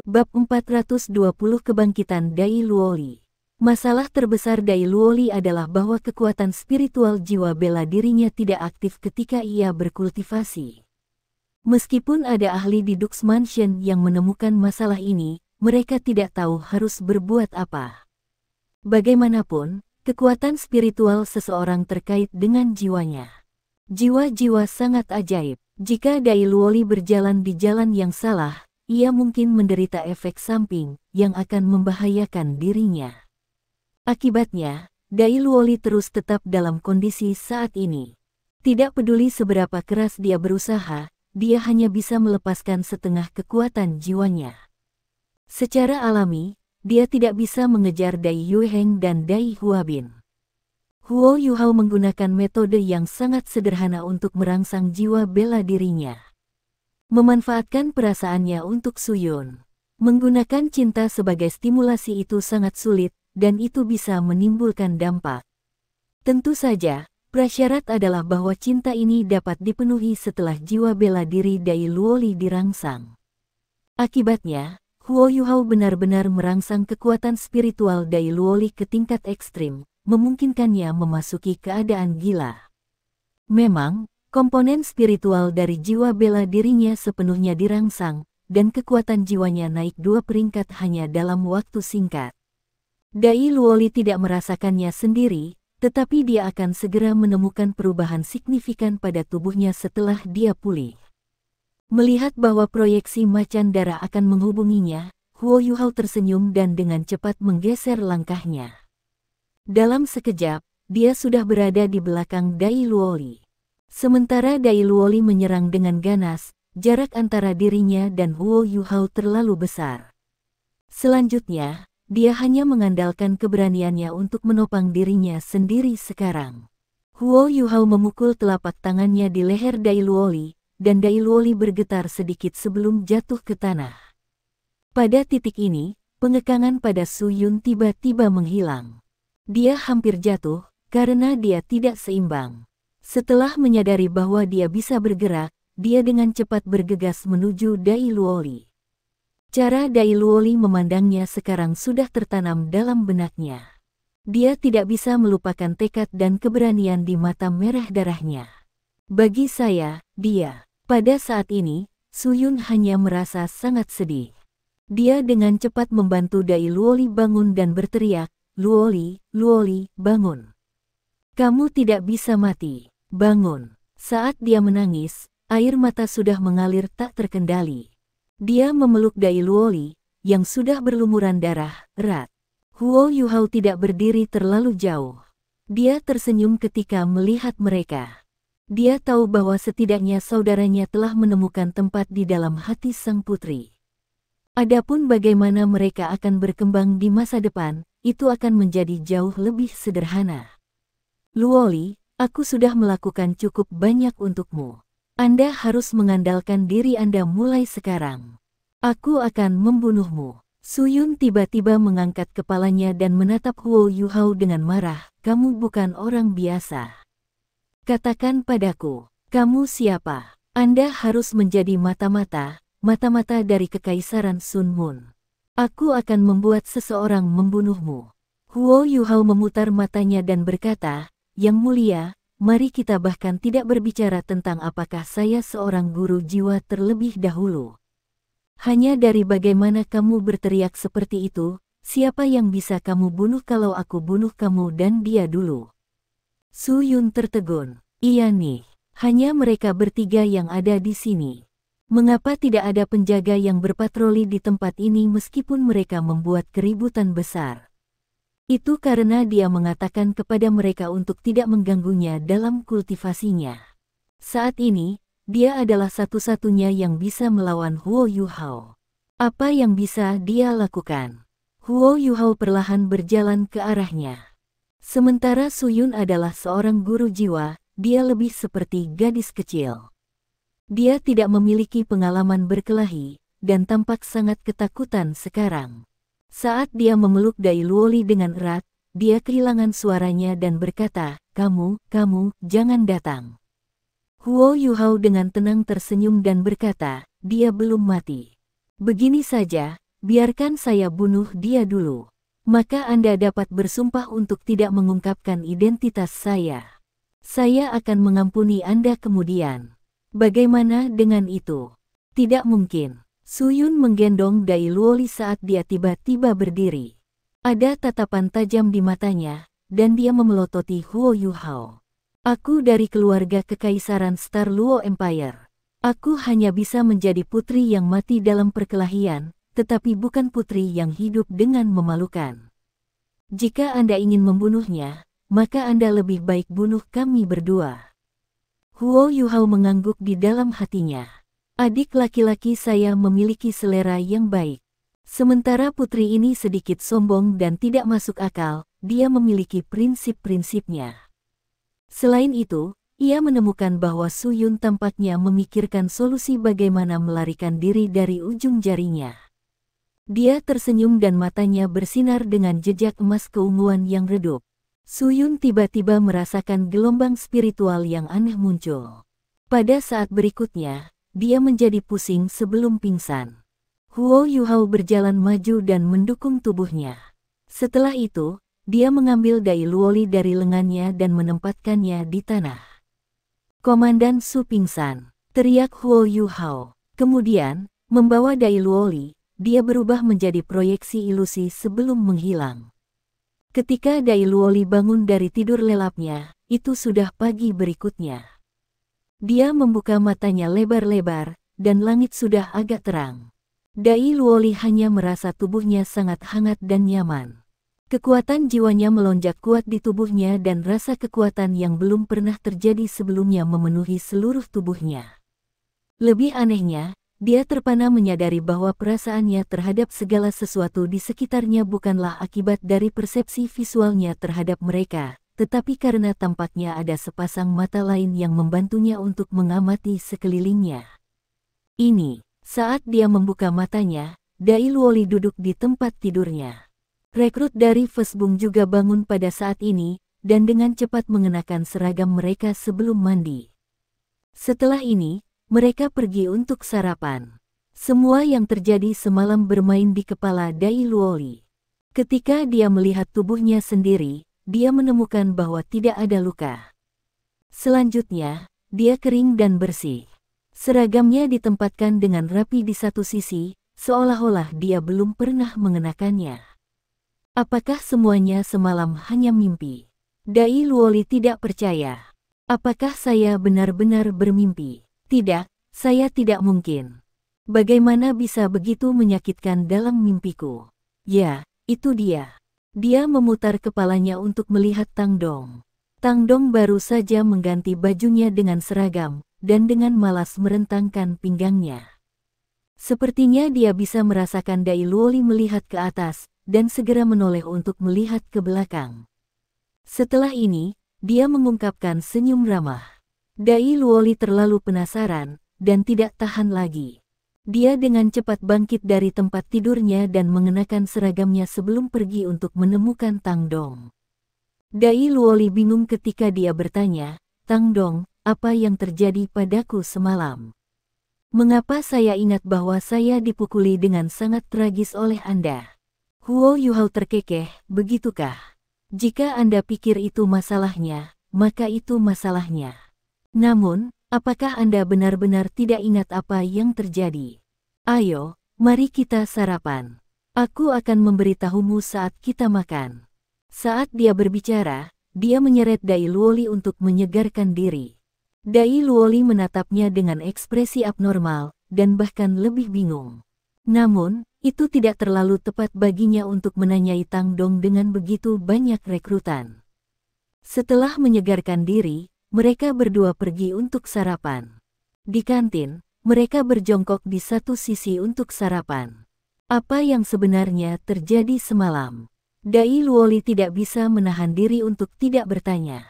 Bab 420 Kebangkitan Dai Luoli. Masalah terbesar Dai Luoli adalah bahwa kekuatan spiritual jiwa bela dirinya tidak aktif ketika ia berkultivasi. Meskipun ada ahli di Dux Mansion yang menemukan masalah ini, mereka tidak tahu harus berbuat apa. Bagaimanapun, kekuatan spiritual seseorang terkait dengan jiwanya. Jiwa-jiwa sangat ajaib. Jika Dai Luoli berjalan di jalan yang salah, ia mungkin menderita efek samping yang akan membahayakan dirinya. Akibatnya, Dai Luoli terus tetap dalam kondisi saat ini. Tidak peduli seberapa keras dia berusaha, dia hanya bisa melepaskan setengah kekuatan jiwanya. Secara alami, dia tidak bisa mengejar Dai Yuheng dan Dai Huabin. Huo Yuhao menggunakan metode yang sangat sederhana untuk merangsang jiwa bela dirinya. Memanfaatkan perasaannya untuk Suyun. Menggunakan cinta sebagai stimulasi itu sangat sulit, dan itu bisa menimbulkan dampak. Tentu saja, prasyarat adalah bahwa cinta ini dapat dipenuhi setelah jiwa bela diri Dai Luoli dirangsang. Akibatnya, Huo Yuhao benar-benar merangsang kekuatan spiritual Dai Luoli ke tingkat ekstrim, memungkinkannya memasuki keadaan gila. Memang, komponen spiritual dari jiwa bela dirinya sepenuhnya dirangsang, dan kekuatan jiwanya naik 2 peringkat hanya dalam waktu singkat. Dai Luoli tidak merasakannya sendiri, tetapi dia akan segera menemukan perubahan signifikan pada tubuhnya setelah dia pulih. Melihat bahwa proyeksi macan darah akan menghubunginya, Huo Yuhao tersenyum dan dengan cepat menggeser langkahnya. Dalam sekejap, dia sudah berada di belakang Dai Luoli. Sementara Dai Luoli menyerang dengan ganas, jarak antara dirinya dan Huo Yuhao terlalu besar. Selanjutnya, dia hanya mengandalkan keberaniannya untuk menopang dirinya sendiri sekarang. Huo Yuhao memukul telapak tangannya di leher Dai Luoli, dan Dai Luoli bergetar sedikit sebelum jatuh ke tanah. Pada titik ini, pengekangan pada Suyun tiba-tiba menghilang. Dia hampir jatuh, karena dia tidak seimbang. Setelah menyadari bahwa dia bisa bergerak, dia dengan cepat bergegas menuju Dai Luoli. Cara Dai Luoli memandangnya sekarang sudah tertanam dalam benaknya. Dia tidak bisa melupakan tekad dan keberanian di mata merah darahnya. Bagi saya, pada saat ini, Suyun hanya merasa sangat sedih. Dia dengan cepat membantu Dai Luoli bangun dan berteriak, "Luoli, Luoli, bangun. Kamu tidak bisa mati. Bangun." Saat dia menangis, air mata sudah mengalir tak terkendali. Dia memeluk Dai Luoli, yang sudah berlumuran darah, erat. Huo Yuhao tidak berdiri terlalu jauh. Dia tersenyum ketika melihat mereka. Dia tahu bahwa setidaknya saudaranya telah menemukan tempat di dalam hati sang putri. Adapun bagaimana mereka akan berkembang di masa depan, itu akan menjadi jauh lebih sederhana. "Luoli, aku sudah melakukan cukup banyak untukmu. Anda harus mengandalkan diri Anda mulai sekarang. Aku akan membunuhmu." Suyun tiba-tiba mengangkat kepalanya dan menatap Huo Yuhao dengan marah. "Kamu bukan orang biasa. Katakan padaku, kamu siapa? Anda harus menjadi mata-mata dari Kekaisaran Sun Mun. Aku akan membuat seseorang membunuhmu." Huo Yuhao memutar matanya dan berkata, "Yang mulia, mari kita bahkan tidak berbicara tentang apakah saya seorang guru jiwa terlebih dahulu. Hanya dari bagaimana kamu berteriak seperti itu, siapa yang bisa kamu bunuh kalau aku bunuh kamu dan dia dulu?" Suyun tertegun. "Iya nih, hanya mereka bertiga yang ada di sini. Mengapa tidak ada penjaga yang berpatroli di tempat ini meskipun mereka membuat keributan besar?" Itu karena dia mengatakan kepada mereka untuk tidak mengganggunya dalam kultivasinya. Saat ini, dia adalah satu-satunya yang bisa melawan Huo Yuhao. Apa yang bisa dia lakukan? Huo Yuhao perlahan berjalan ke arahnya. Sementara Suyun adalah seorang guru jiwa, dia lebih seperti gadis kecil. Dia tidak memiliki pengalaman berkelahi, dan tampak sangat ketakutan sekarang. Saat dia memeluk Dai Luoli dengan erat, dia kehilangan suaranya dan berkata, kamu, jangan datang." Huo Yuhao dengan tenang tersenyum dan berkata, "Dia belum mati. Begini saja, biarkan saya bunuh dia dulu. Maka Anda dapat bersumpah untuk tidak mengungkapkan identitas saya. Saya akan mengampuni Anda kemudian. Bagaimana dengan itu? Tidak mungkin. Su Yun menggendong Dai Luoli saat dia tiba-tiba berdiri. Ada tatapan tajam di matanya, dan dia memelototi Huo Yuhao. Aku dari keluarga kekaisaran Star Luo Empire. Aku hanya bisa menjadi putri yang mati dalam perkelahian, tetapi bukan putri yang hidup dengan memalukan. Jika Anda ingin membunuhnya, maka Anda lebih baik bunuh kami berdua. Huo Yuhao mengangguk di dalam hatinya. Adik laki-laki saya memiliki selera yang baik. Sementara putri ini sedikit sombong dan tidak masuk akal, dia memiliki prinsip-prinsipnya. Selain itu, ia menemukan bahwa Su Yun tampaknya memikirkan solusi bagaimana melarikan diri dari ujung jarinya. Dia tersenyum dan matanya bersinar dengan jejak emas keunguan yang redup. Su Yun tiba-tiba merasakan gelombang spiritual yang aneh muncul. Pada saat berikutnya, dia menjadi pusing sebelum pingsan. Huo Yuhao berjalan maju dan mendukung tubuhnya. Setelah itu, dia mengambil Dai Luoli dari lengannya dan menempatkannya di tanah. Komandan Su pingsan, teriak Huo Yuhao. Kemudian, membawa Dai Luoli, dia berubah menjadi proyeksi ilusi sebelum menghilang. Ketika Dai Luoli bangun dari tidur lelapnya, itu sudah pagi berikutnya. Dia membuka matanya lebar-lebar, dan langit sudah agak terang. Dai Luoli hanya merasa tubuhnya sangat hangat dan nyaman. Kekuatan jiwanya melonjak kuat di tubuhnya dan rasa kekuatan yang belum pernah terjadi sebelumnya memenuhi seluruh tubuhnya. Lebih anehnya, dia terpana menyadari bahwa perasaannya terhadap segala sesuatu di sekitarnya bukanlah akibat dari persepsi visualnya terhadap mereka, tetapi karena tampaknya ada sepasang mata lain yang membantunya untuk mengamati sekelilingnya. Saat dia membuka matanya, Dai Luoli duduk di tempat tidurnya. Rekrut dari Fesbung juga bangun pada saat ini, dan dengan cepat mengenakan seragam mereka sebelum mandi. Setelah ini, mereka pergi untuk sarapan. Semua yang terjadi semalam bermain di kepala Dai Luoli. Ketika dia melihat tubuhnya sendiri, dia menemukan bahwa tidak ada luka. Selanjutnya, dia kering dan bersih. Seragamnya ditempatkan dengan rapi di satu sisi, seolah-olah dia belum pernah mengenakannya. Apakah semuanya semalam hanya mimpi? Dai Luoli tidak percaya. Apakah saya benar-benar bermimpi? Tidak, saya tidak mungkin. Bagaimana bisa begitu menyakitkan dalam mimpiku? Ya, itu dia. Dia memutar kepalanya untuk melihat Tang Dong. Tang Dong baru saja mengganti bajunya dengan seragam, dan dengan malas merentangkan pinggangnya. Sepertinya dia bisa merasakan Dai Luoli melihat ke atas, dan segera menoleh untuk melihat ke belakang. Setelah ini, dia mengungkapkan senyum ramah. Dai Luoli terlalu penasaran, dan tidak tahan lagi. Dia dengan cepat bangkit dari tempat tidurnya dan mengenakan seragamnya sebelum pergi untuk menemukan Tang Dong. Dai Luoli bingung ketika dia bertanya, "Tang Dong, apa yang terjadi padaku semalam? Mengapa saya ingat bahwa saya dipukuli dengan sangat tragis oleh Anda?" Huo Yuhao terkekeh, "Begitukah? Jika Anda pikir itu masalahnya, maka itu masalahnya. Namun, apakah Anda benar-benar tidak ingat apa yang terjadi? Ayo, mari kita sarapan. Aku akan memberitahumu saat kita makan." Saat dia berbicara, dia menyeret Dai Luoli untuk menyegarkan diri. Dai Luoli menatapnya dengan ekspresi abnormal, dan bahkan lebih bingung. Namun, itu tidak terlalu tepat baginya untuk menanyai Tang Dong dengan begitu banyak rekrutan. Setelah menyegarkan diri, mereka berdua pergi untuk sarapan. Di kantin, mereka berjongkok di satu sisi untuk sarapan. Apa yang sebenarnya terjadi semalam? Dai Luoli tidak bisa menahan diri untuk tidak bertanya.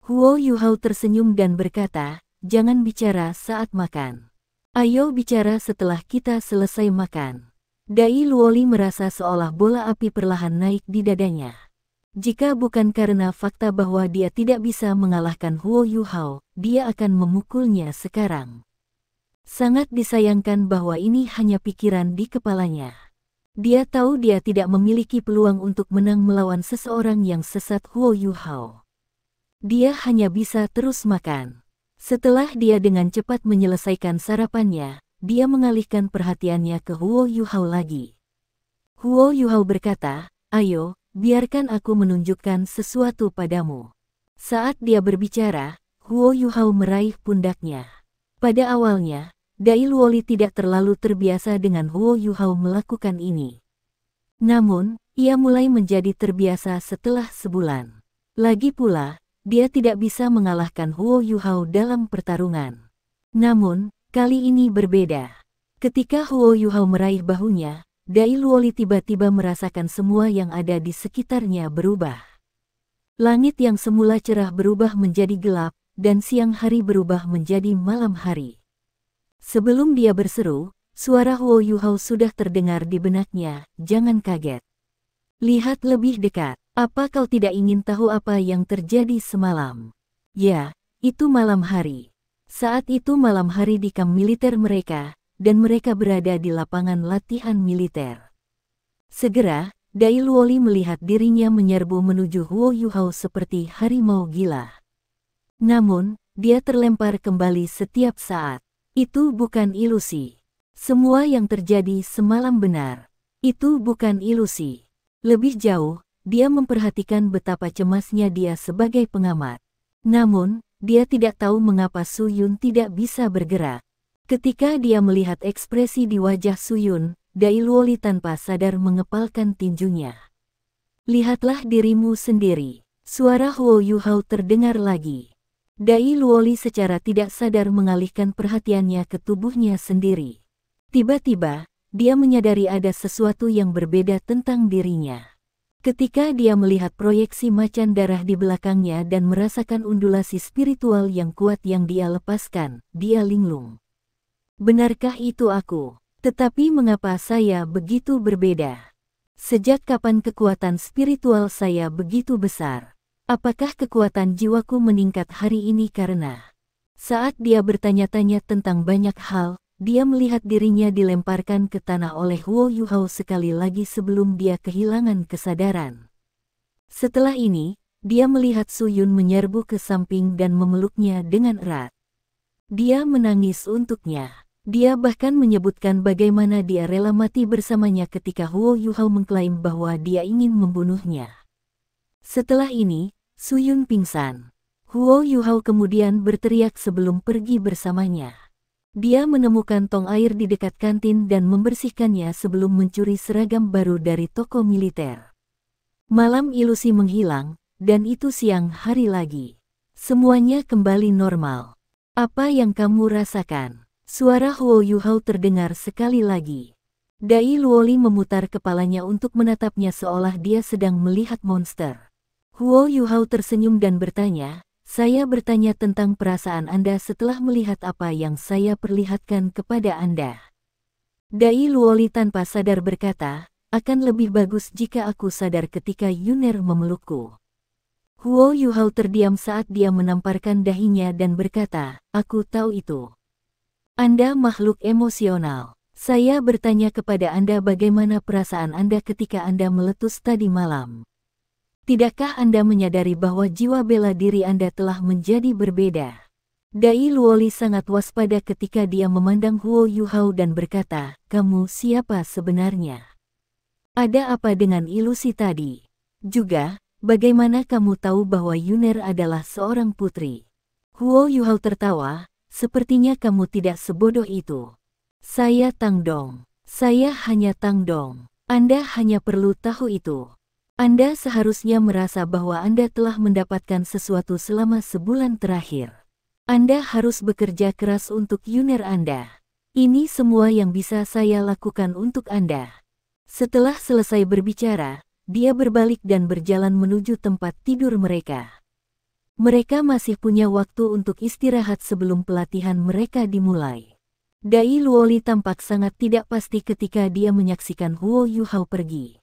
Huo Yuhao tersenyum dan berkata, "Jangan bicara saat makan. Ayo bicara setelah kita selesai makan." Dai Luoli merasa seolah bola api perlahan naik di dadanya. Jika bukan karena fakta bahwa dia tidak bisa mengalahkan Huo Yuhao, dia akan memukulnya sekarang. Sangat disayangkan bahwa ini hanya pikiran di kepalanya. Dia tahu dia tidak memiliki peluang untuk menang melawan seseorang yang sesat Huo Yuhao. Dia hanya bisa terus makan. Setelah dia dengan cepat menyelesaikan sarapannya, dia mengalihkan perhatiannya ke Huo Yuhao lagi. Huo Yuhao berkata, "Ayo, biarkan aku menunjukkan sesuatu padamu." Saat dia berbicara, Huo Yuhao meraih pundaknya. Pada awalnya, Dai Luoli tidak terlalu terbiasa dengan Huo Yuhao melakukan ini. Namun, ia mulai menjadi terbiasa setelah sebulan. Lagi pula, dia tidak bisa mengalahkan Huo Yuhao dalam pertarungan. Namun, kali ini berbeda. Ketika Huo Yuhao meraih bahunya, Dai Luoli tiba-tiba merasakan semua yang ada di sekitarnya berubah. Langit yang semula cerah berubah menjadi gelap, dan siang hari berubah menjadi malam hari. Sebelum dia berseru, suara Huo Yuhao sudah terdengar di benaknya, "Jangan kaget. Lihat lebih dekat. Apa kau tidak ingin tahu apa yang terjadi semalam?" Ya, itu malam hari. Saat itu malam hari di kamp militer mereka, dan mereka berada di lapangan latihan militer. Segera, Dai Luoli melihat dirinya menyerbu menuju Huo Yuhao seperti harimau gila. Namun, dia terlempar kembali setiap saat. Itu bukan ilusi. Semua yang terjadi semalam benar. Itu bukan ilusi. Lebih jauh, dia memperhatikan betapa cemasnya dia sebagai pengamat. Namun, dia tidak tahu mengapa Su Yun tidak bisa bergerak. Ketika dia melihat ekspresi di wajah Su Yun, Dai Luoli tanpa sadar mengepalkan tinjunya. "Lihatlah dirimu sendiri." Suara Huo Yuhao terdengar lagi. Dai Luoli secara tidak sadar mengalihkan perhatiannya ke tubuhnya sendiri. Tiba-tiba, dia menyadari ada sesuatu yang berbeda tentang dirinya. Ketika dia melihat proyeksi macan darah di belakangnya dan merasakan undulasi spiritual yang kuat yang dia lepaskan, dia linglung. "Benarkah itu aku? Tetapi mengapa saya begitu berbeda? Sejak kapan kekuatan spiritual saya begitu besar? Apakah kekuatan jiwaku meningkat hari ini karena..." Saat dia bertanya-tanya tentang banyak hal, dia melihat dirinya dilemparkan ke tanah oleh Huo Yuhao sekali lagi sebelum dia kehilangan kesadaran. Setelah ini, dia melihat Su Yun menyerbu ke samping dan memeluknya dengan erat. Dia menangis untuknya. Dia bahkan menyebutkan bagaimana dia rela mati bersamanya ketika Huo Yuhao mengklaim bahwa dia ingin membunuhnya. Setelah ini, Su Yun pingsan. Huo Yuhao kemudian berteriak sebelum pergi bersamanya. Dia menemukan tong air di dekat kantin dan membersihkannya sebelum mencuri seragam baru dari toko militer. Malam ilusi menghilang, dan itu siang hari lagi. Semuanya kembali normal. "Apa yang kamu rasakan?" Suara Huo Yuhao terdengar sekali lagi. Dai Luoli memutar kepalanya untuk menatapnya seolah dia sedang melihat monster. Huo Yuhao tersenyum dan bertanya, "Saya bertanya tentang perasaan Anda setelah melihat apa yang saya perlihatkan kepada Anda." Dai Luoli tanpa sadar berkata, "Akan lebih bagus jika aku sadar ketika Yuner memelukku." Huo Yuhao terdiam saat dia menamparkan dahinya dan berkata, "Aku tahu itu. Anda makhluk emosional. Saya bertanya kepada Anda bagaimana perasaan Anda ketika Anda meletus tadi malam. Tidakkah Anda menyadari bahwa jiwa bela diri Anda telah menjadi berbeda?" Dai Luoli sangat waspada ketika dia memandang Huo Yuhao dan berkata, "Kamu siapa sebenarnya? Ada apa dengan ilusi tadi? Juga, bagaimana kamu tahu bahwa Yuner adalah seorang putri?" Huo Yuhao tertawa, "Sepertinya kamu tidak sebodoh itu. Saya Tang Dong. Saya hanya Tang Dong. Anda hanya perlu tahu itu. Anda seharusnya merasa bahwa Anda telah mendapatkan sesuatu selama sebulan terakhir. Anda harus bekerja keras untuk Yuner Anda. Ini semua yang bisa saya lakukan untuk Anda." Setelah selesai berbicara, dia berbalik dan berjalan menuju tempat tidur mereka. Mereka masih punya waktu untuk istirahat sebelum pelatihan mereka dimulai. Dai Luoli tampak sangat tidak pasti ketika dia menyaksikan Huo Yuhao pergi.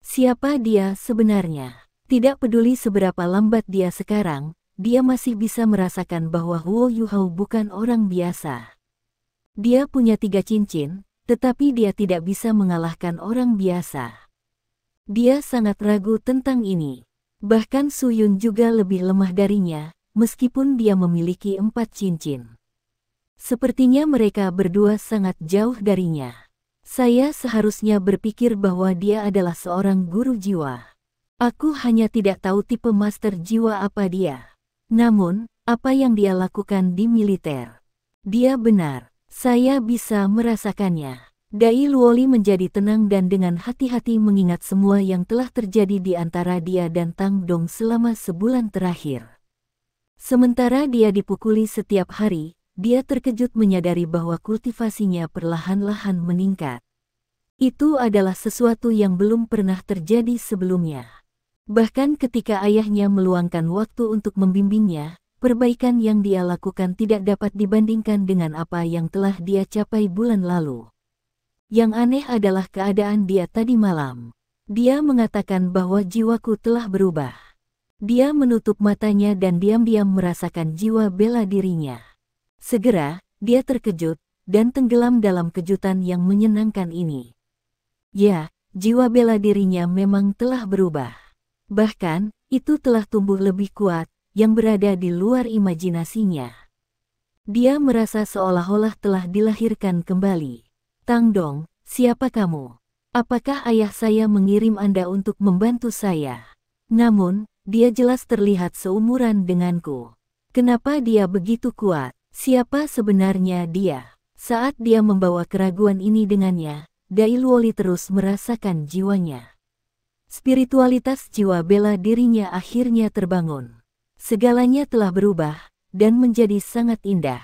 Siapa dia sebenarnya? Tidak peduli seberapa lambat dia sekarang, dia masih bisa merasakan bahwa Huo Yuhao bukan orang biasa. Dia punya 3 cincin, tetapi dia tidak bisa mengalahkan orang biasa. Dia sangat ragu tentang ini. Bahkan Su Yun juga lebih lemah darinya, meskipun dia memiliki 4 cincin. Sepertinya mereka berdua sangat jauh darinya. Saya seharusnya berpikir bahwa dia adalah seorang guru jiwa. Aku hanya tidak tahu tipe master jiwa apa dia. Namun, apa yang dia lakukan di militer? Dia benar. Saya bisa merasakannya. Dai Luoli menjadi tenang dan dengan hati-hati mengingat semua yang telah terjadi di antara dia dan Tang Dong selama sebulan terakhir. Sementara dia dipukuli setiap hari, dia terkejut menyadari bahwa kultivasinya perlahan-lahan meningkat. Itu adalah sesuatu yang belum pernah terjadi sebelumnya. Bahkan ketika ayahnya meluangkan waktu untuk membimbingnya, perbaikan yang dia lakukan tidak dapat dibandingkan dengan apa yang telah dia capai bulan lalu. Yang aneh adalah keadaan dia tadi malam. Dia mengatakan bahwa jiwaku telah berubah. Dia menutup matanya dan diam-diam merasakan jiwa bela dirinya. Segera, dia terkejut dan tenggelam dalam kejutan yang menyenangkan ini. Ya, jiwa bela dirinya memang telah berubah. Bahkan, itu telah tumbuh lebih kuat, yang berada di luar imajinasinya. Dia merasa seolah-olah telah dilahirkan kembali. Tang Dong, siapa kamu? Apakah ayah saya mengirim Anda untuk membantu saya? Namun, dia jelas terlihat seumuran denganku. Kenapa dia begitu kuat? Siapa sebenarnya dia? Saat dia membawa keraguan ini dengannya, Dai Luoli terus merasakan jiwanya. Spiritualitas jiwa bela dirinya akhirnya terbangun. Segalanya telah berubah, dan menjadi sangat indah.